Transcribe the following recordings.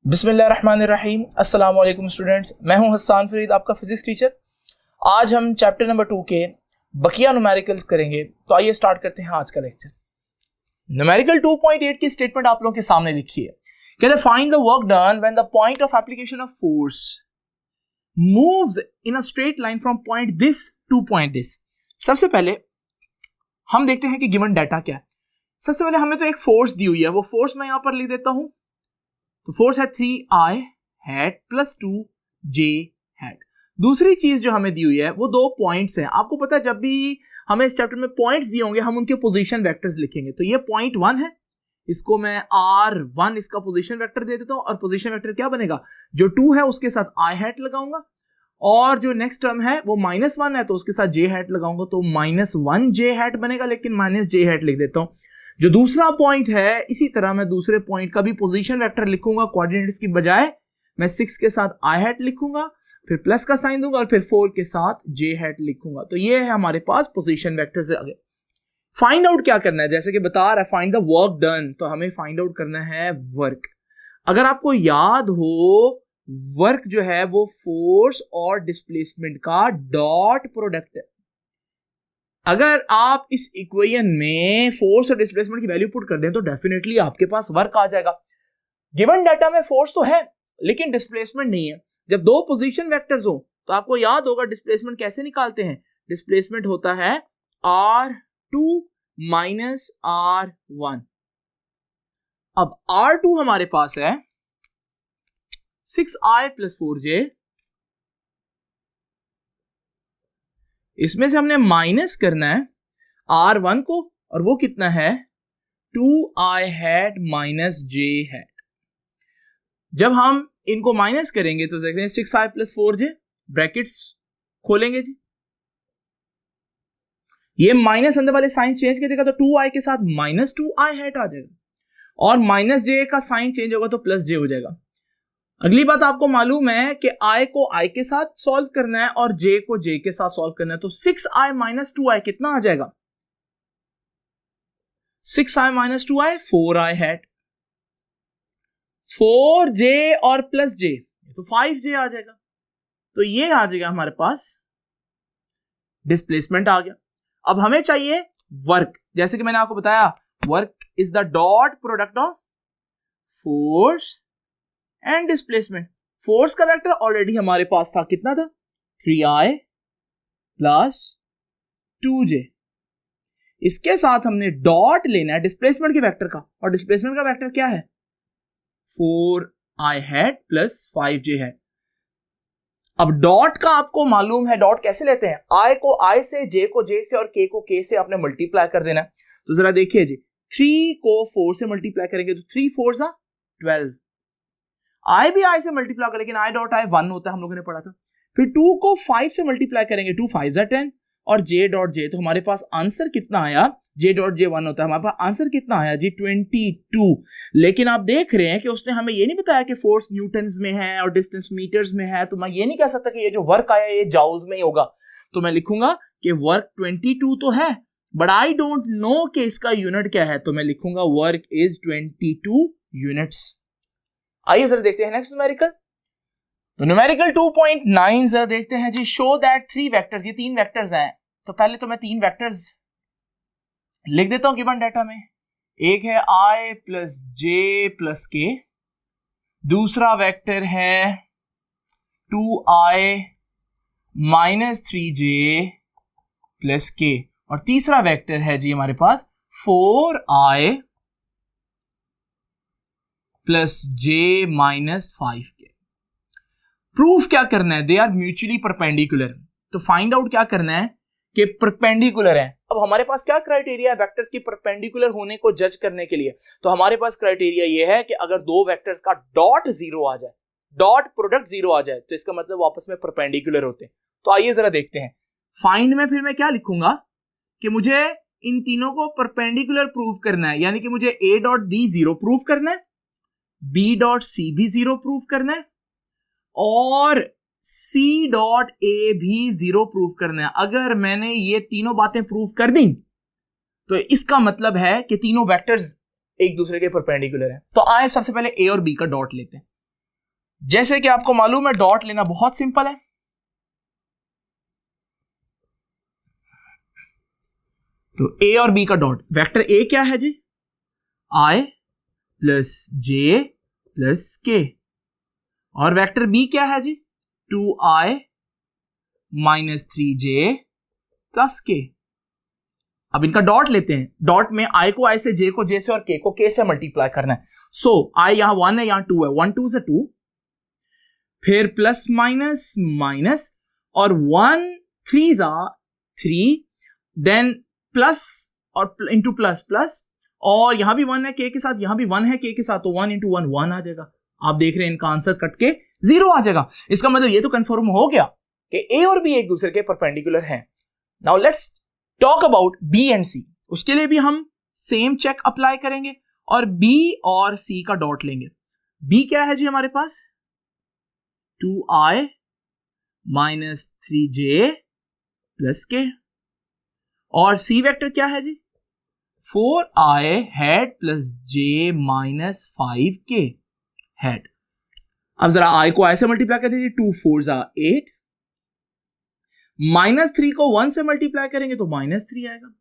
बिस्मिल्लाहिर्रहमानिर्रहीम। अस्सलाम वालेकुम स्टूडेंट्स, मैं हूं हसन फरीद, आपका फिजिक्स टीचर। आज हम चैप्टर नंबर 2 के बकिया न्यूमेरिकल्स करेंगे। तो आइए स्टार्ट करते हैं आज का लेक्चर। न्यूमेरिकल 2.8 की स्टेटमेंट आप लोगों के सामने लिखी है। कहते हैं find the work done when the point of application of force moves in a straight line from point this two point this. सबसे पहले हम देखते हैं कि गिवन डाटा क्या है। सबसे पहले हमें तो एक फोर्स दी हुई है, वो फोर्स मैं यहां पर लिख देता हूं। तो फोर्स है 3i hat plus 2j hat. दूसरी चीज जो हमें दी हुई है वो दो पॉइंट्स हैं। आपको पता है जब भी हमें इस चैप्टर में पॉइंट्स दिए होंगे हम उनके पोजीशन वेक्टर्स लिखेंगे। तो ये पॉइंट 1 है, इसको मैं r1 इसका पोजीशन वेक्टर दे देता हूं और पोजीशन वेक्टर क्या बनेगा, जो 2 है उसके साथ i हैट लगाऊंगा और जो नेक्स्ट टर्म है वो -1 है तो उसके साथ j हैट लगाऊंगा, तो -1j हैट बनेगा, लेकिन -j हैट लिख देता हूं। जो दूसरा पॉइंट है इसी तरह मैं दूसरे पॉइंट का भी पोजीशन वेक्टर लिखूंगा, कोऑर्डिनेट्स की बजाय मैं 6 के साथ i हैट लिखूंगा, फिर प्लस का साइन दूंगा और फिर 4 के साथ j हैट लिखूंगा। तो ये है हमारे पास पोजीशन वेक्टर से आगे। फाइंड आउट क्या करना है, जैसे कि बता रहा है फाइंड द वर्क डन, तो हमें फाइंड आउट करना है वर्क। अगर आपको याद हो वर्क जो है वो फोर्स और डिस्प्लेसमेंट का डॉट प्रोडक्ट है। अगर आप इस इक्वेशन में फोर्स और डिस्प्लेसमेंट की वैल्यू पुट कर दें तो डेफिनेटली आपके पास वर्क आ जाएगा। गिवन डाटा में फोर्स तो है लेकिन डिस्प्लेसमेंट नहीं है। जब दो पोजीशन वेक्टर्स हो तो आपको याद होगा डिस्प्लेसमेंट कैसे निकालते हैं। डिस्प्लेसमेंट होता है r2 माइनस r1। अब r2 हमारे पास है 6i प्लस 4j, इसमें से हमने माइनस करना है r1 को और वो कितना है 2i hat minus j hat. जब हम इनको माइनस करेंगे तो देखते हैं 6i प्लस 4j, ब्रैकेट्स खोलेंगे जी, ये माइनस अंदर वाले साइन चेंज कर देगा तो 2i के साथ -2i हैट आ जाएगा और -j का साइन चेंज होगा तो +j हो जाएगा। अगली बात आपको मालूम है कि i को i के साथ सॉल्व करना है और j को j के साथ सॉल्व करना है, तो 6i माइनस 2i कितना आ जाएगा, 6i minus 2i 4i hat, 4j और प्लस j तो 5j आ जाएगा। तो ये आ जाएगा हमारे पास डिस्प्लेसमेंट आ गया। अब हमें चाहिए वर्क। जैसे कि मैंने आपको बताया work is the dot product of force and displacement. Force का वेक्टर ऑलरेडी हमारे पास था, कितना था 3i प्लस 2j। इसके साथ हमने डॉट लेना है डिस्प्लेसमेंट के वेक्टर का, और डिस्प्लेसमेंट का वेक्टर क्या है 4i hat plus 5j hat. अब डॉट का आपको मालूम है डॉट कैसे लेते हैं, i को i से, j को j से और k को k से आपने मल्टीप्लाई कर देना है। तो जरा देखिए जी, 3 को 4 से मल्टीप्लाई करेंगे तो 3 4 12, i भी i से मल्टीप्लाई कर, लेकिन i डॉट i 1 होता है, हम लोगों ने पढ़ा था। फिर 2 को 5 से मल्टीप्लाई करेंगे, 2 5 10 और j डॉट j, तो हमारे पास आंसर कितना आया, j डॉट j 1 होता है, हमारे पास आंसर कितना आया जी 22। लेकिन आप देख रहे हैं कि उसने हमें ये नहीं बताया कि फोर्स न्यूटन्स में है और डिस्टेंस मीटर्स में है, तो मैं ये नहीं कह सकता कि ये जो वर्क आया ये जाउल्स में ही होगा। तो मैं लिखूंगा कि वर्क 22 तो है बट आई डोंट नो कि इसका यूनिट क्या है, तो मैं लिखूंगा वर्क इज 22 यूनिट्स। आइए जरा देखते हैं नेक्स्ट न्यूमेरिकल। तो न्यूमेरिकल 2.9 जरा देखते हैं जी। शो दैट 3 वेक्टर्स, ये 3 वेक्टर्स हैं। तो पहले तो मैं 3 वेक्टर्स लिख देता हूं गिवन डाटा में। एक है i plus j plus k, दूसरा वेक्टर है 2i minus 3j plus k, और तीसरा वेक्टर है जी हमारे पास 4i plus j minus 5k। Proof क्या करना है, दे आर म्यूचुअली परपेंडिकुलर। तो फाइंड आउट क्या करना है कि परपेंडिकुलर है। अब हमारे पास क्या क्राइटेरिया है वेक्टर्स की परपेंडिकुलर होने को जज करने के लिए, तो हमारे पास क्राइटेरिया ये है कि अगर दो वेक्टर्स का डॉट 0 आ जाए, डॉट प्रोडक्ट 0 आ जाए, तो इसका मतलब आपस में परपेंडिकुलर होते हैं। तो आइए जरा देखते हैं। फाइंड में फिर मैं क्या लिखूंगा कि मुझे इन तीनों को परपेंडिकुलर प्रूफ करना है, यानी कि मुझे a डॉट b 0 प्रूफ करना है, b डॉट c भी 0 प्रूफ करना है और c डॉट a भी 0 प्रूफ करना है। अगर मैंने ये तीनों बातें प्रूफ कर दी तो इसका मतलब है कि तीनों वेक्टर्स एक दूसरे के परपेंडिकुलर है। तो आए सबसे पहले a और b का डॉट लेते हैं। जैसे कि आपको मालूम है डॉट लेना बहुत सिंपल है, तो ए और बी का डॉट, वेक्टर ए क्या है जी, आई प्लस जे प्लस के, और वेक्टर बी क्या है जी, 2i माइनस 3j प्लस के। अब इनका डॉट लेते हैं, डॉट में i को i से, j को j से और k को k से मल्टीप्लाई करना है। सो i यहां 1 है, यहां 2 है, 1 2 से 2, फिर प्लस माइनस माइनस, और 1 3 जा 3, देन प्लस और इंटू प्लस प्लस, और यहां भी 1 है k के साथ, यहां भी 1 है k के साथ, तो 1 इंटू 1 1 आ जाएगा। आप देख रहे हैं इनका आंसर कट के 0 आ जाएगा। इसका मतलब ये तो कंफर्म हो गया कि a और b एक दूसरे के परपेंडिकुलर हैं। Now let's talk about b and c। उसके लिए भी हम सेम चेक अप्लाई करेंगे और b और c का डॉट लेंगे। b क्या है जी हमारे पास, 2i माइनस 3j प्लस के, और c वेक्टर क्या है जी, 4i head plus j minus 5k head. अब जरा i को i से मल्टीप्लाई कर दीजिए, 2 4 जा 8, माइनस 3 को 1 से मल्टीप्लाई करेंगे तो माइनस 3 आएगा।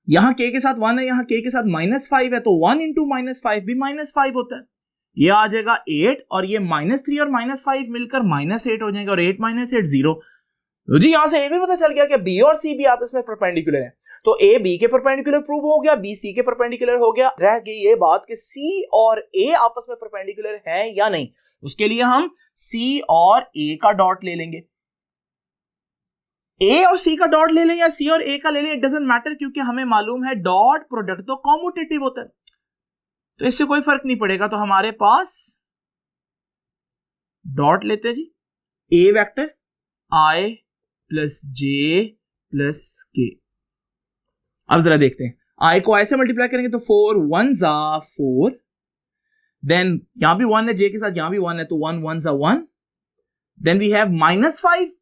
यहां k के साथ 1 है, यहां k के साथ माइनस 5 है, तो 1 इंटू माइनस 5 भी माइनस 5 होता है, ये आ जाएगा 8, और ये माइनस 3 और माइनस 5 मिलकर माइनस 8 हो जाएगा, और 8 माइनस 8 0। तो जी यहां से ये भी पता चल गया कि b और c भी आपस में परपेंडिकुलर है, तो a b के परपेंडिकुलर प्रूव हो गया, b c के परपेंडिकुलर हो गया। रह गई ये बात कि c और a आपस में परपेंडिकुलर है या नहीं। उसके लिए हम c और a का डॉट ले लेंगे। a और c का डॉट ले लें या c और a का ले लें, इट डजंट मैटर, क्योंकि हमें मालूम है डॉट प्रोडक्ट तो कॉम्यूटेटिव होता है, तो इससे कोई फर्क नहीं पड़ेगा। तो हमारे पास डॉट लेते हैं जी, a vector i plus j plus k। अब जरा देखते हैं, i को i से मल्टीप्लाई करेंगे तो 4 1 जा 4, देन यहां भी 1 है j के साथ, यहां भी 1 है, तो 1 1 जा 1, देन वी हैव माइनस 5,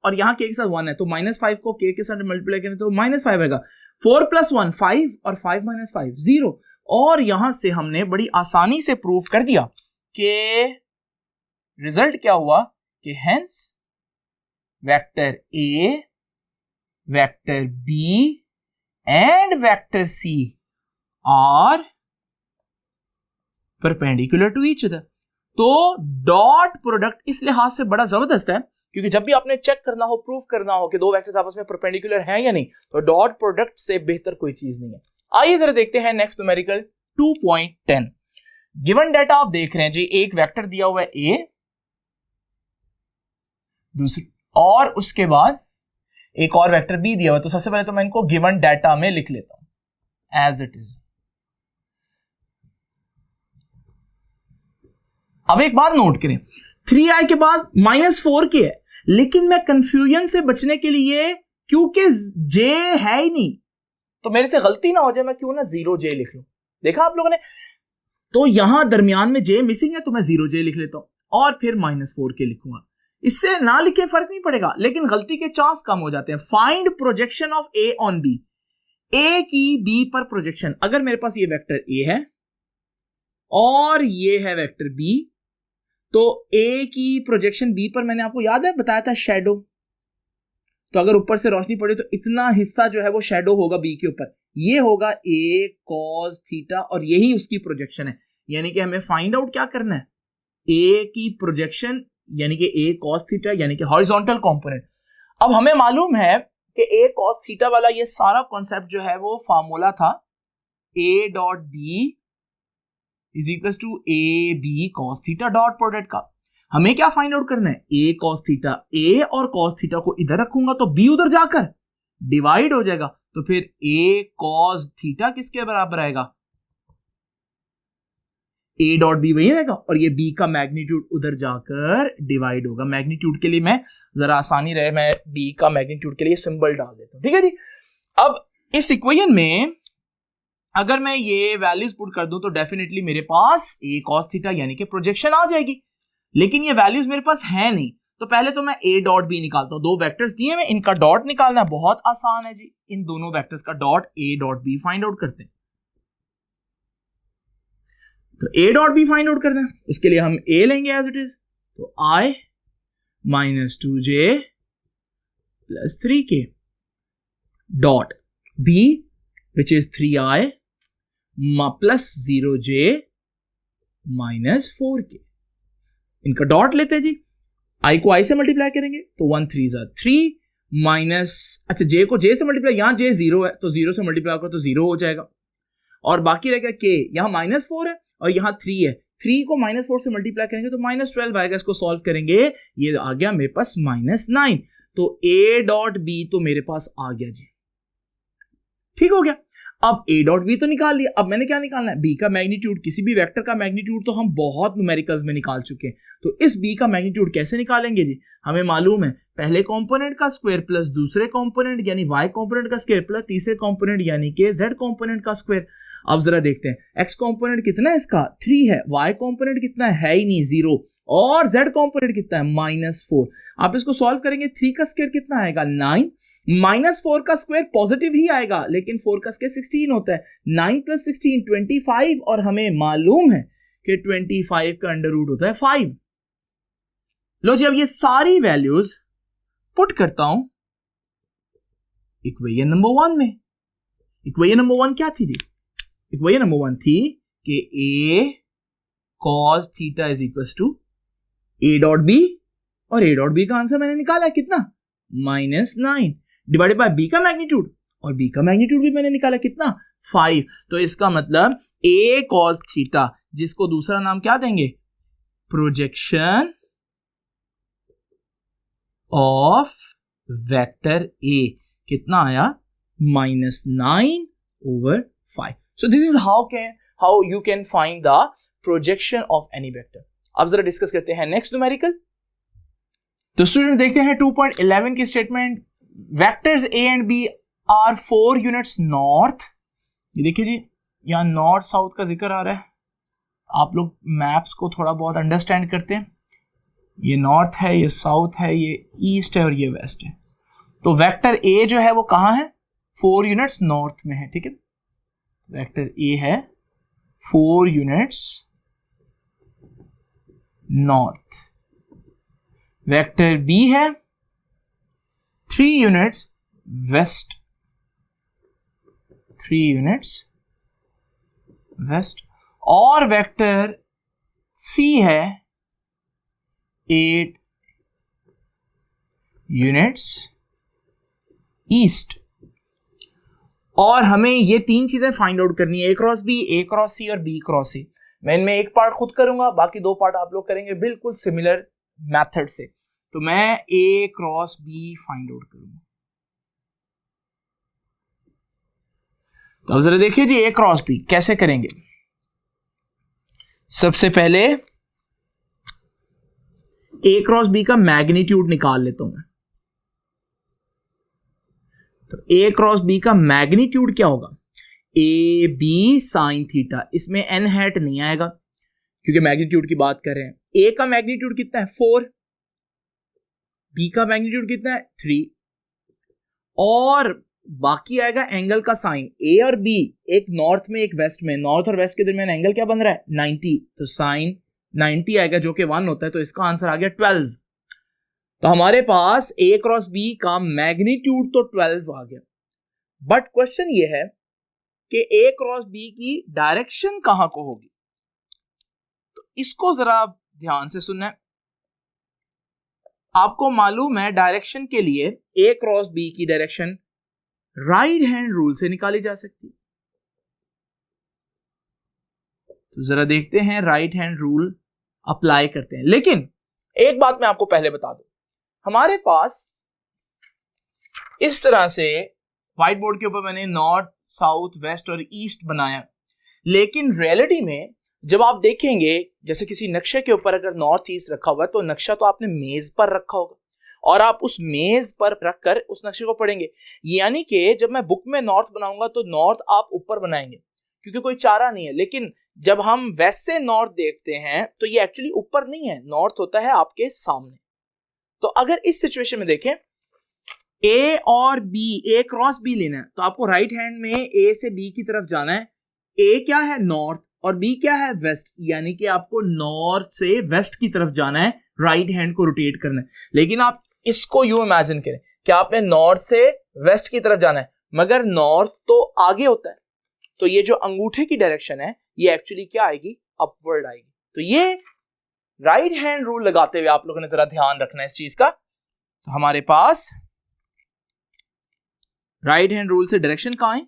और यहां k के साथ 1 है, तो माइनस 5 को k के साथ मल्टीप्लाई करें तो माइनस 5 आएगा। 4 प्लस 1 5, और 5 माइनस 5 0। और यहां से हमने बड़ी आसानी से प्रूव कर दिया कि रिजल्ट क्या हुआ, कि hence vector a, vector b and vector c are perpendicular to each other. तो डॉट प्रोडक्ट इस लिहाज से बड़ा जबरदस्त है, क्योंकि जब भी आपने चेक करना हो, प्रूफ करना हो कि दो वेक्टर्स आपस में परपेंडिकुलर हैं या नहीं, तो डॉट प्रोडक्ट से बेहतर कोई चीज नहीं है। आइए जरा देखते हैं नेक्स्ट न्यूमेरिकल 2.10। गिवन डाटा आप देख रहे हैं जी, एक वेक्टर दिया हुआ है a, दूसरी, और उसके बाद एक और वेक्टर b दिया हुआ है। तो सबसे पहले तो मैं इनको गिवन डाटा में लिख लेता हूं एज इट इज। अब एक बात नोट करें, 3i के बाद माइनस 4k है, लेकिन मैं कंफ्यूजन से बचने के लिए, क्योंकि j है ही नहीं, तो मेरे से गलती ना हो जाए, मैं क्यों ना 0j लिख लूं। देखा आप लोगों ने, तो यहां दरमियान में j मिसिंग है, तो मैं 0j लिख लेता हूं और फिर माइनस 4k लिखूंगा। इससे ना लिखे फर्क नहीं पड़ेगा, लेकिन गलती के चांस कम हो जाते हैं। Find projection of a on b, a की b पर प्रोजेक्शन। अगर मेरे पास ये वेक्टर a है और ये है वेक्टर b, तो a की प्रोजेक्शन b पर मैंने आपको याद है बताया था शैडो, तो अगर ऊपर से रोशनी पड़े तो इतना हिस्सा जो है वो शैडो होगा b के ऊपर, ये होगा a cos थीटा, और यही उसकी प्रोजेक्शन है। यानी कि हमें फाइंड आउट क्या करना है, a की प्रोजेक्शन यानी कि a cos थीटा, यानी कि हॉरिजॉन्टल कंपोनेंट। अब हमें मालूम है कि a cos थीटा वाला ये सारा कॉन्सेप्ट जो है वो फार्मूला था a dot b is equal to a b cos theta dot product का। हमें क्या फाइंड आउट करना है, a cos थीटा, a और cos थीटा को इधर रखूंगा तो b उधर जाकर डिवाइड हो जाएगा, तो फिर a cos थीटा किसके बराबर आएगा, a डॉट b वही रहेगा, और ये b का मैग्नीट्यूड उधर जाकर डिवाइड होगा। मैग्नीट्यूड के लिए मैं जरा आसानी रहे, मैं b का मैग्नीट्यूड के लिए सिंबल डाल देता हूं, ठीक है जी। अब इस इक्वेशन में अगर मैं ये वैल्यूज पुट कर दूं तो डेफिनेटली मेरे पास a cos थीटा यानी कि प्रोजेक्शन आ जाएगी, लेकिन ये वैल्यूज मेरे पास है नहीं। तो पहले तो मैं a डॉट b निकालता हूं। दो वेक्टर्स दिए हैं, इनका डॉट निकालना बहुत आसान है जी। इन दोनों वेक्टर्स का dot a dot b find out करते हैं। तो a dot b find out करना है, उसके लिए हम a लेंगे एज इट इज, तो I minus 2j plus 3k dot B which is 3I plus 0j minus 4k. इनका डॉट लेते हैं जी, I को I से मल्टीप्लाई करेंगे तो 1 3 जा 3 माइनस, अच्छा j को j से मल्टीप्लाई, यहाँ j 0 है तो 0 से मल्टीप्लाई होगा तो 0 हो जाएगा, और बाकी रहेगा k, यहाँ -4 है और यहाँ 3 है, 3 को -4 से मल्टीप्लाई करेंगे तो -12 आएगा, इसको सॉल्व करेंगे, ये आ गया मेरे पास -9, तो a डॉट b तो मेरे पास आ गया जी, ठीक हो गया। अब a डॉट b तो निकाल लिया, अब मैंने क्या निकालना है, b का मैग्नीट्यूड, किसी भी वेक्टर का मैग्नीट्यूड तो हम बहुत न्यूमेरिकल्स में निकाल चुके हैं, तो इस b का मैग्नीट्यूड कैसे निकालेंगे जी, हमें मालूम है पहले कंपोनेंट का स्क्वायर प्लस दूसरे कंपोनेंट यानी y कंपोनेंट का स्क्वायर प्लस तीसरे कंपोनेंट यानी कि z कंपोनेंट का स्क्वायर। अब जरा देखते हैं x कंपोनेंट कितना है, इसका 3 है, y कंपोनेंट कितना है ही नहीं 0, और z कंपोनेंट कितना है -4। आप इसको सॉल्व करेंगे, 3 का स्क्वायर कितना आएगा 9, -4 का स्क्वायर पॉजिटिव ही आएगा लेकिन 4 का स्क्वायर 16 होता है, 9 प्लस 16 25, और हमें मालूम है कि 25 का अंडर रूट होता है 5। लो जी, अब ये सारी वैल्यूज पुट करता हूं इक्वेशन नंबर 1 में। इक्वेशन नंबर 1 क्या थी जी, इक्वेशन नंबर 1 थी कि a cos theta is equal to a dot b, और a डॉट b का आंसर मैंने निकाला है कितना, -9 डिवाइडेड बाय b का मैग्नीट्यूड, और b का मैग्नीट्यूड भी मैंने निकाला कितना 5, तो इसका मतलब a cos थीटा, जिसको दूसरा नाम क्या देंगे, प्रोजेक्शन ऑफ वेक्टर a, कितना आया -9/5। So this is how you can find the projection of any vector. अब जरा डिस्कस करते हैं नेक्स्ट न्यूमेरिकल। तो स्टूडेंट देखते हैं 2.11 की statement, vectors a and b are 4 units north. ये देखिए जी, यहाँ नॉर्थ साउथ का जिक्र आ रहा है, आप लोग मैप्स को थोड़ा बहुत अंडरस्टैंड करते हैं, ये नॉर्थ है, ये साउथ है, ये ईस्ट है और ये वेस्ट है। तो वेक्टर a जो है वो कहाँ है, 4 यूनिट्स नॉर्थ में है, ठीक है, वेक्टर a है 4 यूनिट्स नॉर्थ, वेक्टर b है 3 यूनिट्स वेस्ट, 3 यूनिट्स वेस्ट, और वेक्टर c है 8 यूनिट्स ईस्ट। और हमें ये 3 चीजें फाइंड आउट करनी है, a cross b, a cross c और b क्रॉस c। मैं इनमें एक पार्ट खुद करूंगा, बाकी 2 पार्ट आप लोग करेंगे बिल्कुल सिमिलर मेथड से। तो मैं a cross b find out करूंगा। तो अब जरा देखिए जी, a क्रॉस b कैसे करेंगे। सबसे पहले a क्रॉस b का मैग्नीट्यूड निकाल लेता हूं मैं। तो a क्रॉस b का मैग्नीट्यूड क्या होगा, a b साइन थीटा, इसमें n हैट नहीं आएगा क्योंकि मैग्नीट्यूड की बात कर रहे हैं। a का मैग्नीट्यूड कितना है 4, b का मैग्नीट्यूड कितना है 3, और बाकी आएगा एंगल का साइन, a और b एक नॉर्थ में एक वेस्ट में, नॉर्थ और वेस्ट के दरमियान एंगल क्या बन रहा है 90, तो साइन 90 आएगा जो कि 1 होता है, तो इसका आंसर आ गया 12। तो हमारे पास a क्रॉस b का मैग्नीट्यूड तो 12 आ गया, बट क्वेश्चन ये है कि a क्रॉस b की डायरेक्शन कहां को होगी। तो इसको जरा ध्यान से सुनना है। आपको मालूम है डायरेक्शन के लिए a क्रॉस b की डायरेक्शन राइट हैंड रूल से निकाली जा सकती है। तो जरा देखते हैं, राइट हैंड रूल अप्लाई करते हैं। लेकिन एक बात मैं आपको पहले बता दूं, हमारे पास इस तरह से व्हाइट बोर्ड के ऊपर मैंने नॉर्थ साउथ वेस्ट और ईस्ट बनाया, लेकिन रियलिटी में जब आप देखेंगे, जैसे किसी नक्शे के ऊपर अगर नॉर्थ ईस्ट रखा हुआ है तो नक्शा तो आपने मेज पर रखा होगा और आप उस मेज पर रखकर उस नक्शे को पढ़ेंगे। यानी कि जब मैं बुक में नॉर्थ बनाऊंगा तो नॉर्थ आप ऊपर बनाएंगे क्योंकि कोई चारा नहीं है, लेकिन जब हम वेस्ट से नॉर्थ देखते हैं तो ये एक्चुअली ऊपर नहीं है, नॉर्थ होता है आपके सामने। तो अगर इस सिचुएशन में देखें, A और B, A क्रॉस B लेना है तो आपको राइट हैंड में A से B की तरफ जाना है। A क्या है नॉर्थ और B क्या है वेस्ट, यानी कि आपको नॉर्थ से वेस्ट की तरफ जाना है राइट हैंड को रोटेट करना है। लेकिन आप इसको यूं इमेजिन करें कि आपने नॉर्थ से वेस्ट की तरफ जाना है, मगर नॉर्थ तो आगे होता है, तो ये जो अंगूठे की डायरेक्शन है ये एक्चुअली क्या आएगी, अपवर्ड आएगी। तो ये राइट हैंड रूल लगाते हुए आप लोगों ने जरा ध्यान रखना है इस चीज का। तो हमारे पास राइट हैंड रूल से डायरेक्शन कहां है,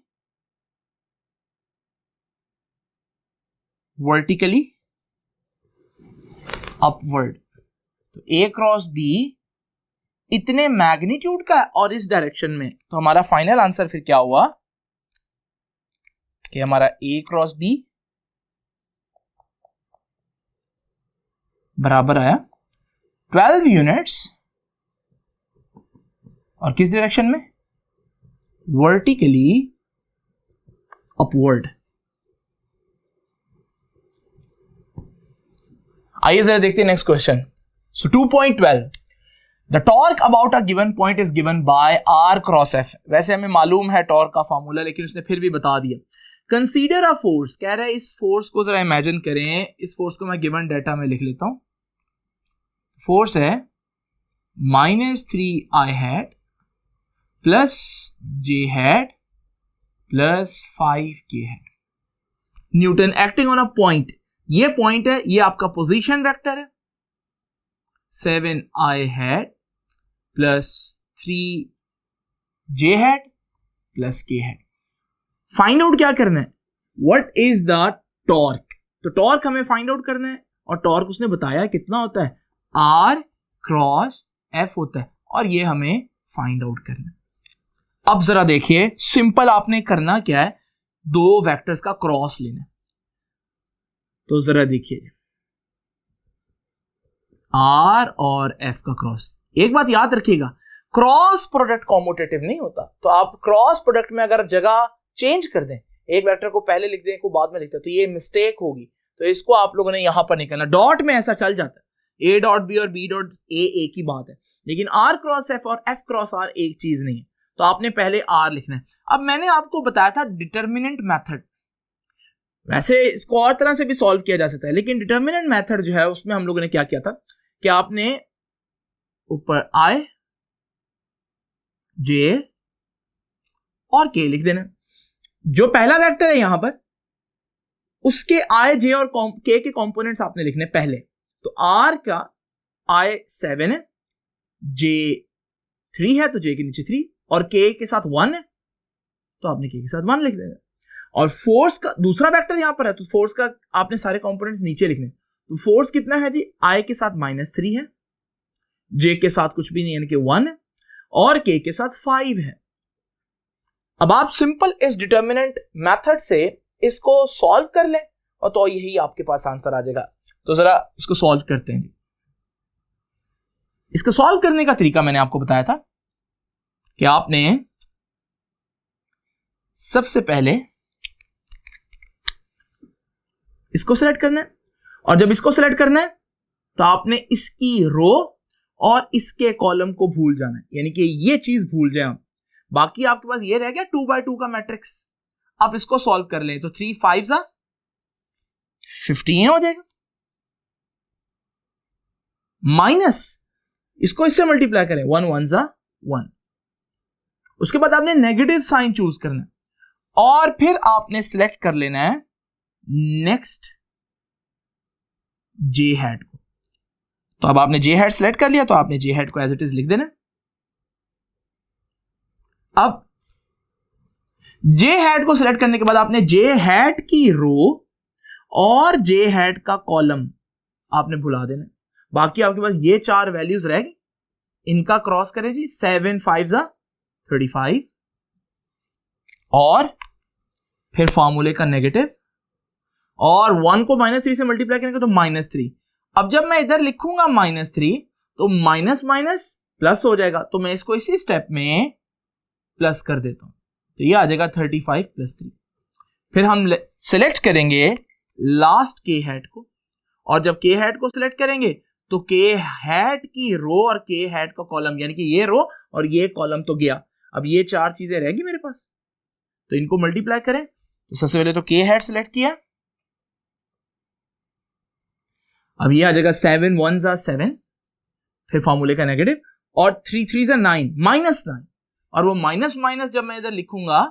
वर्टिकली अपवर्ड। तो A क्रॉस B इतने मैग्नीट्यूड का और इस डायरेक्शन में, तो हमारा फाइनल आंसर फिर क्या हुआ कि हमारा A क्रॉस B बराबर आया 12 यूनिट्स, और किस डायरेक्शन में, वर्टिकली अपवर्ड। आइए जरा देखते हैं next question. So 2.12 the torque about a given point is given by R cross F। वैसे हमें मालूम है टॉर्क का फॉर्मूला, लेकिन उसने फिर भी बता दिया। कंसीडर अ फोर्स, कह रहा है इस फोर्स को जरा इमेजिन करें। इस फोर्स को मैं गिवन डेटा में लिख लेता हूं। फोर्स है -3I hat plus J hat plus 5K hat Newton acting on a point. ये पॉइंट है, ये आपका पोजीशन वेक्टर है 7I hat plus 3J hat plus K hat. Find out क्या करना है, व्हाट इज द टॉर्क। तो टॉर्क हमें फाइंड आउट करना है, और टॉर्क उसने बताया कितना होता है, R क्रॉस F होता है, और ये हमें फाइंड आउट करना है। अब जरा देखिए, सिंपल आपने करना क्या है, दो वेक्टर्स का क्रॉस लेना है। तो जरा देखिए R और F का क्रॉस। एक बात याद रखिएगा, क्रॉस प्रोडक्ट कॉम्यूटेटिव नहीं होता। तो आप क्रॉस प्रोडक्ट में अगर जगह चेंज कर दें, एक वेक्टर को पहले लिख दें को बाद में लिखते हैं, तो ये मिस्टेक होगी। तो इसको आप लोगों ने यहां पर नहीं करना। डॉट में ऐसा चल जाता है, A डॉट B और B डॉट A एक ही बात है, लेकिन R क्रॉस F और F क्रॉस R एक चीज नहीं है। तो आपने पहले R लिखना है। अब मैंने आपको बताया था डिटर्मिनेंट मेथड, वैसे इसको और तरह से भी सॉल्व किया जा सकता है, लेकिन डिटर्मिनेंट मेथड जो है उसमें हम लोगों ने क्या किया था कि आपने ऊपर I J और K लिख देना। जो पहला वेक्टर है यहां पर, उसके I J और K के कंपोनेंट्स आपने लिखने पहले। तो R का I 7 है, J 3 है, तो J के नीचे 3, और K के साथ 1 है, तो आपने K के साथ 1 लिख देना। और फोर्स का दूसरा वेक्टर यहां पर है, तो फोर्स का आपने सारे कंपोनेंट्स नीचे लिखने। तो फोर्स कितना है जी, I के साथ -3 है, J के साथ कुछ भी नहीं यानी कि 1 है, और K के साथ 5 है। अब आप सिंपल इस डिटर्मिनेंट मेथड से इसको सॉल्व कर लें, और तो यही आपके पास आंसर आ जाएगा। तो जरा इसको सॉल्व करते हैं। इसको सॉल्व करने का तरीका मैंने आपको बताया था कि आपने सबसे पहले इसको सिलेक्ट करना है, और जब इसको सिलेक्ट करना है तो आपने इसकी रो और इसके कॉलम को भूल जाना है, यानी कि ये चीज भूल जाए हम। बाकी आपके पास ये रह गया 2x2 का मैट्रिक्स। आप इसको सॉल्व कर लें तो 3 5 15 हो जाएगा, माइनस इसको इससे मल्टीप्लाई करें 1 1 1। उसके बाद आपने नेगेटिव साइन चूज करना है, और फिर आपने सिलेक्ट कर लेना है नेक्स्ट J हैट को। तो अब आपने J हैट सिलेक्ट कर लिया, तो आपने J हैट को एज इट इज लिख देना। अब J हैट को सिलेक्ट करने के बाद आपने J हैट की रो और J हैट का कॉलम आपने भुला देना। बाकी आपके पास ये 4 वैल्यूज रह गई, इनका क्रॉस करें जी। 7 5 35, और फिर फॉर्मूले का नेगेटिव, और 1 को -3 से मल्टीप्लाई करेंगे तो -3। अब जब मैं इधर लिखूंगा -3 तो माइनस माइनस प्लस हो जाएगा, तो मैं इसको इसी स्टेप में प्लस कर देता हूं, तो ये आ जाएगा 35 + 3। फिर हम सिलेक्ट करेंगे लास्ट K हैट को, और जब K हैट को सिलेक्ट करेंगे तो K हैट की रो और K हैट का कॉलम, यानी कि ये रो और ये कॉलम तो गया। अब ये 4 चीजें रहेगी मेरे पास, तो इनको मल्टीप्लाई करें। तो सबसे पहले तो K हैट सिलेक्ट किया, अब ये आ जाएगा 7 1 7, फिर फॉर्मूले का नेगेटिव, और 3 3 से 9 -9, और वो माइनस माइनस जब मैं इधर लिखूंगा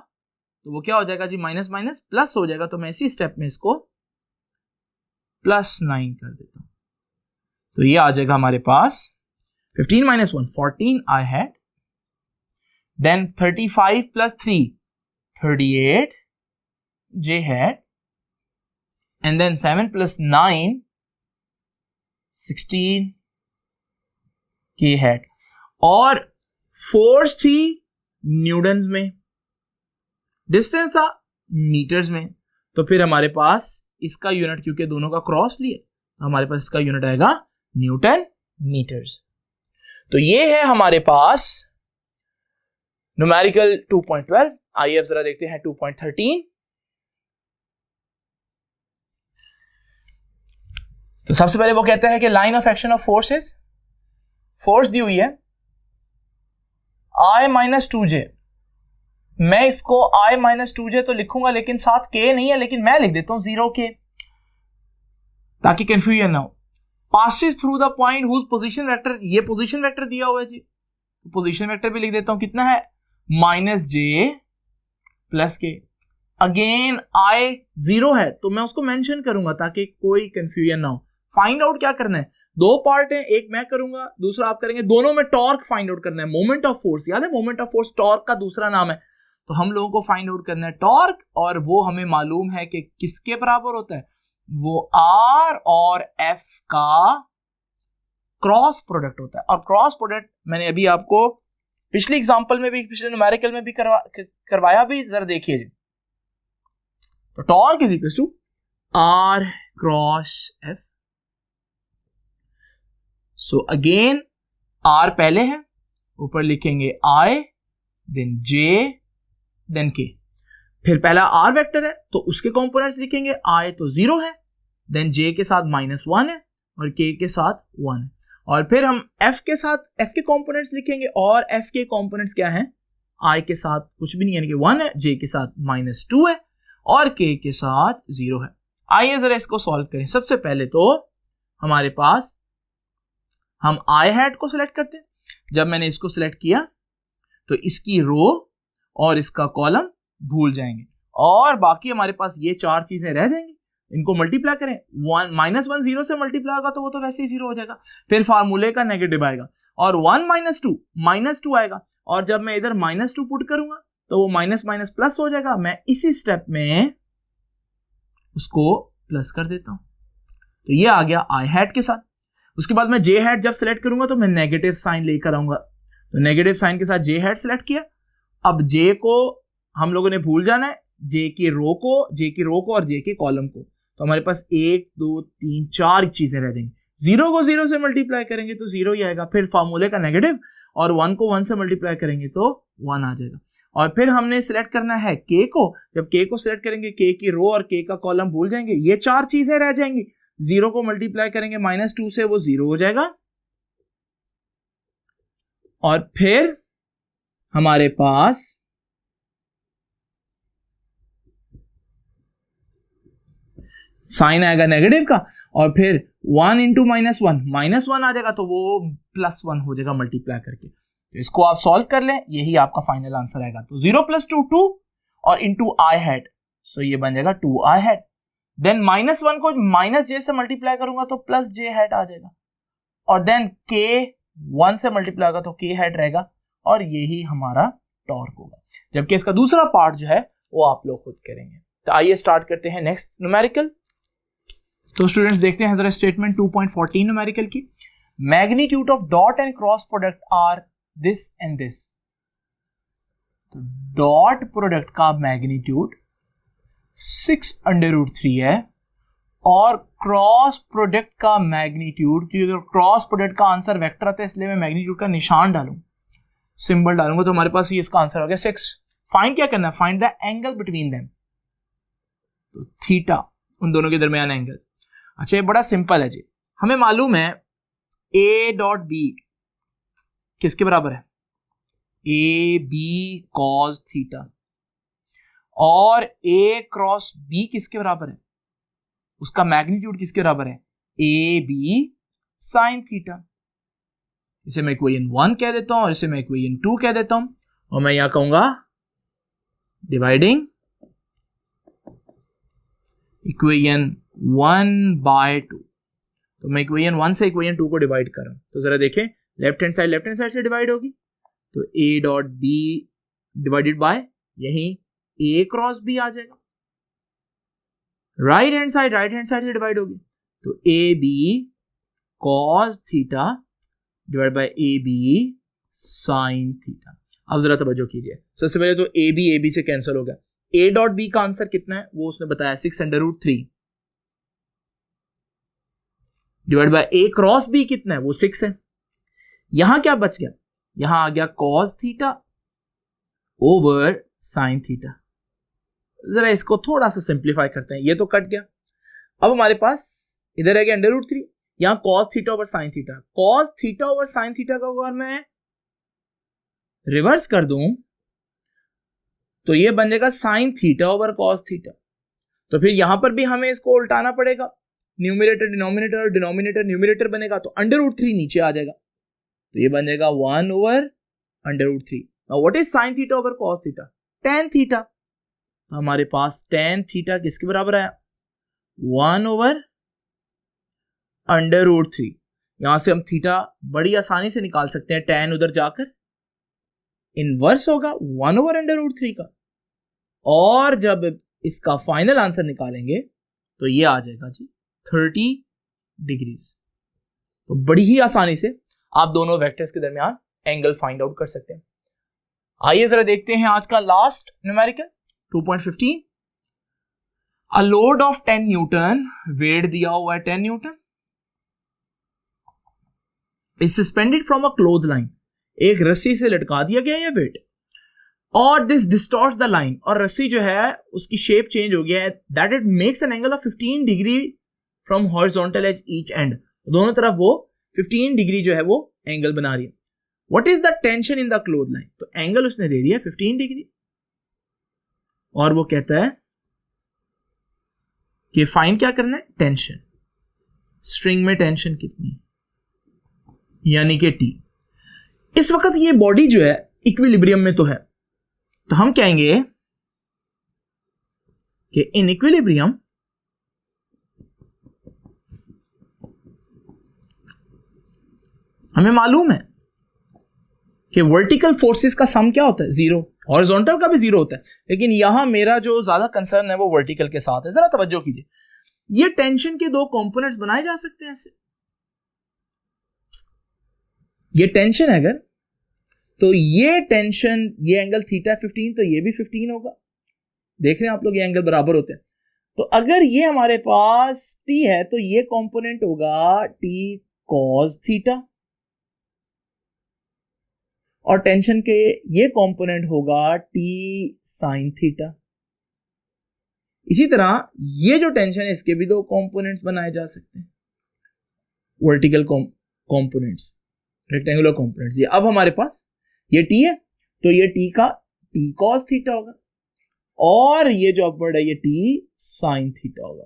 तो वो क्या हो जाएगा जी, माइनस माइनस प्लस हो जाएगा। तो मैं इसी स्टेप में इसको +9 कर देता हूं, तो ये आ जाएगा हमारे पास 15 - 1 14 I had, then 35 + 3 38 J had, and then 7 + 9 16 K had, और फोर्स थी न्यूटन्स में, डिस्टेंस था मीटर्स में। तो फिर हमारे पास इसका यूनिट, क्योंकि दोनों का क्रॉस लिए, हमारे पास इसका यूनिट आएगा न्यूटन मीटर्स। तो ये है हमारे पास न्यूमेरिकल 2.12। आइए अब जरा देखते हैं 2.13। तो सबसे पहले वो कहता है कि line of action of forces, force दी हुई है I - 2J। मैं इसको I - 2J तो लिखूंगा, लेकिन साथ K नहीं है, लेकिन मैं लिख देता हूं 0K ताकि कंफ्यूजन ना हो। Passes through the point whose position vector, ये पोजीशन वेक्टर दिया हुआ है जी, तो पोजीशन वेक्टर भी लिख देता हूं, कितना है -J + K। अगेन I 0 है तो मैं उसको मेंशन करूंगा ताकि कोई कंफ्यूजन ना हो। फाइंड आउट क्या करना है, दो पार्ट है, एक मैं करूंगा दूसरा आप करेंगे, दोनों में टॉर्क फाइंड आउट करना है। मोमेंट ऑफ फोर्स, याद है मोमेंट ऑफ फोर्स टॉर्क का दूसरा नाम है, तो हम लोगों को फाइंड आउट करना है टॉर्क, और वो हमें मालूम है कि किसके बराबर होता है, वो R और F का क्रॉस प्रोडक्ट होता है। और क्रॉस प्रोडक्ट मैंने अभी आपको पिछले एग्जांपल में भी, पिछले न्यूमेरिकल में भी करवाया भी, जरा देखिए जी। तो torque is equal to R cross F। So again R पहले है, ऊपर लिखेंगे I, then J, then K। फिर पहला R वेक्टर है तो उसके कंपोनेंट्स लिखेंगे, I तो 0 है, देन J के साथ -1 है, और K के साथ 1 है। और फिर हम F के साथ F के कंपोनेंट्स लिखेंगे, और F के कंपोनेंट्स क्या हैं, I के साथ कुछ भी नहीं यानी कि 1 है, J के साथ -2 है, और K के साथ 0 है। आइए जरा इसको सॉल्व करें। सबसे पहले तो हमारे पास हम I हैट को सिलेक्ट करते हैं। जब मैंने इसको सिलेक्ट किया तो इसकी रो और इसका कॉलम भूल जाएंगे, और बाकी हमारे पास ये चार चीजें रह जाएंगी। इनको मल्टीप्लाई करें, -1 0 से मल्टीप्लाई होगा तो वो तो वैसे ही 0 हो जाएगा। फिर फार्मूले का नेगेटिव आएगा, और 1 - 2 आएगा, और जब मैं इधर -2 पुट करूंगा तो वो माइनस माइनस प्लस हो जाएगा। मैं इसी स्टेप में उसको प्लस कर देता हूं, तो ये आ गया I हैट के साथ। उसके बाद मैं J हैट जब सिलेक्ट करूंगा तो मैं नेगेटिव साइन लेकर आऊंगा, तो नेगेटिव साइन के साथ J हैट सिलेक्ट किया। अब J को हम लोगों ने भूल जाना है, J की रो को और J के कॉलम को। तो हमारे पास 1 2 3 4 चीजें रह जाएंगी। 0 को 0 से मल्टीप्लाई करेंगे तो 0 ही आएगा, फिर फार्मूले का नेगेटिव, और 1 को 1 से मल्टीप्लाई करेंगे तो 1 आ जाएगा। और फिर हमने सिलेक्ट करना है K को। जब K को सिलेक्ट करेंगे, K की रो और K का कॉलम भूल जाएंगे, ये चार चीजें रह जाएंगी। 0 को मल्टीप्लाई करेंगे -2 से, वो 0 हो जाएगा। और फिर हमारे पास साइन आएगा नेगेटिव का, और फिर 1 × -1 आ जाएगा, तो वो +1 हो जाएगा मल्टीप्लाई करके। तो इसको आप सॉल्व कर लें, यही आपका फाइनल आंसर आएगा। तो 0 + 2 2, और इंटू I हैट, सो ये बन जाएगा 2I हैट। देन -1 को -J से मल्टीप्लाई करूंगा तो +J हैट आ जाएगा, और देन K 1 से मल्टीप्लाई होगा तो K हैट रहेगा, और यही हमारा टॉर्क होगा। जबकि इसका दूसरा पार्ट जो है वो आप लोग खुद करेंगे। तो आइए स्टार्ट करते हैं नेक्स्ट न्यूमेरिकल। तो स्टूडेंट्स देखते हैं जरा स्टेटमेंट 2.14 न्यूमेरिकल की। Magnitude of dot and cross product are this and this. तो डॉट प्रोडक्ट का मैग्नीट्यूड 6√3 है, और क्रॉस प्रोडक्ट का मैग्नीट्यूड, क्योंकि क्रॉस प्रोडक्ट का आंसर वेक्टर आता है इसलिए मैं मैग्नीट्यूड का निशान डालूंगा, सिंबल डालूंगा, तो हमारे पास ये इसका आंसर हो गया 6। फाइंड क्या करना है, find the angle between them. तो थीटा, उन दोनों के दरमियान एंगल। अच्छा, ये बड़ा सिंपल है जी, हमें मालूम है A.B किसके बराबर है, AB cos थीटा, और A क्रॉस B किसके बराबर है, उसका मैग्नीट्यूड किसके बराबर है, AB sin थीटा। इसे मैं इक्वेशन 1 कह देता हूं और इसे मैं इक्वेशन 2 कह देता हूं, और मैं यहां कहूंगा डिवाइडिंग इक्वेशन 1/2। तो मैं इक्वेशन 1 से इक्वेशन 2 को डिवाइड कर रहा हूं, तो जरा देखें लेफ्ट हैंड साइड से डिवाइड होगी, तो a dot b divided by यही a क्रॉस b आ जाएगा। राइट हैंड साइड से डिवाइड होगी, तो A B cos theta divide by A B sine theta. अब जरा तवज्जो कीजिए, सबसे पहले तो ए बी से कैंसिल हो गया। ए डॉट बी का आंसर कितना है वो उसने बताया 6√3 divide by A cross B कितना है वो 6 है। यहां क्या बच गया, यहां आ गया cos theta over sine theta. जरा इसको थोड़ा सा सिंप्लीफाई करते हैं, ये तो कट गया। अब हमारे पास इधर है √3, यहां cos theta over sine theta. Cos theta over sine theta का अगर मैं रिवर्स कर दूं तो ये बन जाएगा sine theta over cos theta. तो फिर यहां पर भी हमें इसको उल्टाना पड़ेगा, न्यूमरेटर डिनोमिनेटर और डिनोमिनेटर न्यूमरेटर बनेगा, तो √3 नीचे आ जाएगा, तो ये बन जाएगा 1 over √3। Now what is sine theta over cos theta, tan theta. तो हमारे पास tan थीटा किसके बराबर आया 1 ओवर √3। यहां से हम थीटा बड़ी आसानी से निकाल सकते हैं, tan उधर जाकर इनवर्स होगा 1 ओवर √3 का, और जब इसका फाइनल आंसर निकालेंगे तो ये आ जाएगा जी 30 डिग्रीज। तो बड़ी ही आसानी से आप दोनों वेक्टर्स के दरमियान एंगल फाइंड आउट कर सकते हैं। आइए जरा देखते हैं आज का last numerical 2.15। A load of 10 newton, weight दिया हुआ है 10 newton, is suspended from a cloth line, एक रस्सी से लटका दिया गया है वेट, और दिस डिस्टॉर्ट्स द लाइन, और रस्सी जो है उसकी शेप चेंज हो गया है, that it makes an angle of 15 degree from horizontal as each end. दोनों तरफ वो 15 डिग्री जो है वो एंगल बना रही है। What is the tension in the cloth line, तो एंगल उसने दे दिया 15 डिग्री, और वो कहता है कि फाइंड क्या करना है, टेंशन। स्ट्रिंग में टेंशन कितनी, यानी कि T। इस वक्त ये बॉडी जो है इक्विलिब्रियम में तो है, तो हम कहेंगे कि इन इक्विलिब्रियम हमें मालूम है कि वर्टिकल फोर्सेस का सम क्या होता है 0, हॉरिजॉन्टल का भी 0 होता है, लेकिन यहां मेरा जो ज्यादा कंसर्न है वो वर्टिकल के साथ है। जरा तवज्जो कीजिए, ये टेंशन के दो कंपोनेंट्स बनाए जा सकते हैं ऐसे, ये टेंशन है अगर, तो ये टेंशन, ये एंगल थीटा 15, तो ये भी 15 होगा। देख रहे हैं आप लोग, ये एंगल बराबर होते हैं। तो अगर ये हमारे पास T है तो ये कंपोनेंट होगा T cos थीटा, और टेंशन के ये कंपोनेंट होगा T sin थीटा। इसी तरह ये जो टेंशन है इसके भी दो कंपोनेंट्स बनाए जा सकते हैं, वर्टिकल कंपोनेंट्स, रेक्टेंगुलर कंपोनेंट्स। ये अब हमारे पास ये T है तो ये T का T cos थीटा होगा, और ये जो अपवर्ड है ये T sin थीटा होगा।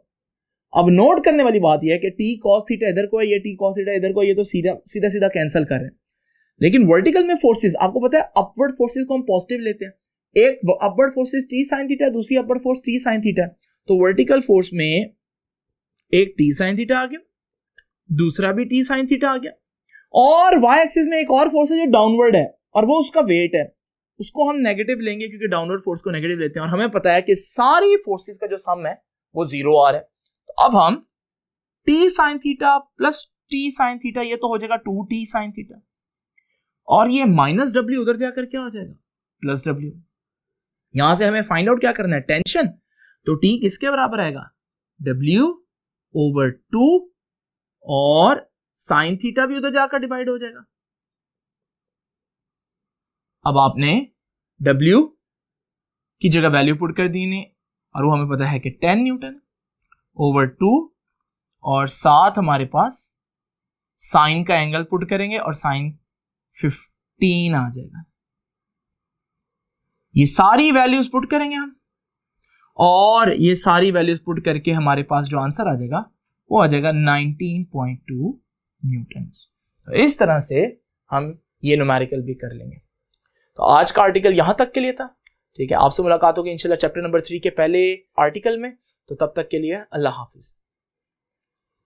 अब नोट करने वाली बात यह है कि T cos थीटा इधर को है, ये T cos थीटा इधर को है, ये तो सीधा सीधा कैंसिल कर रहे हैं। लेकिन वर्टिकल में फोर्सेस आपको पता है, अपवर्ड फोर्सेस को हम पॉजिटिव लेते हैं, एक upward forces T sin theta, दूसरी upward force T sin theta. तो वर्टिकल फोर्स में एक T sin थीटा आ गया, दूसरा भी T sin थीटा आ गया, और y एक्सिस में एक और फोर्स है जो डाउनवर्ड है और वो उसका वेट है, उसको हम नेगेटिव लेंगे क्योंकि डाउनवर्ड फोर्स को नेगेटिव लेते हैं, और हमें पता है कि सारी फोर्सेस का जो सम है वो 0 आ रहा है। तो अब हम T sin theta plus T sin theta, ये तो हो जाएगा 2T sin थीटा, और ये माइनस W उधर जाकर क्या हो जाएगा प्लस W। यहां से हमें फाइंड आउट क्या करना है, टेंशन। तो T किसके बराबर आएगा W ओवर 2, और साइन थीटा भी उधर जाकर डिवाइड हो जाएगा। अब आपने W की जगह वैल्यू पुट कर दी ने, और वो हमें पता है कि 10 न्यूटन ओवर 2, और साथ हमारे पास साइन का एंगल पुट करेंगे और साइन 15 आ जाएगा। ये सारी वैल्यूज पुट करेंगे हम, और ये सारी वैल्यूज पुट करके हमारे पास जो आंसर आ जाएगा वो आ जाएगा 19.2 न्यूटन। तो इस तरह से हम ये न्यूमेरिकल भी कर लेंगे। तो आज का आर्टिकल यहाँ तक के लिए था। ठीक है, आपसे मुलाकात होगी इंशाल्लाह चैप्टर नंबर 3 के पहले आर्टिकल में। तो तब तक के लिए अल्लाह हाफिज।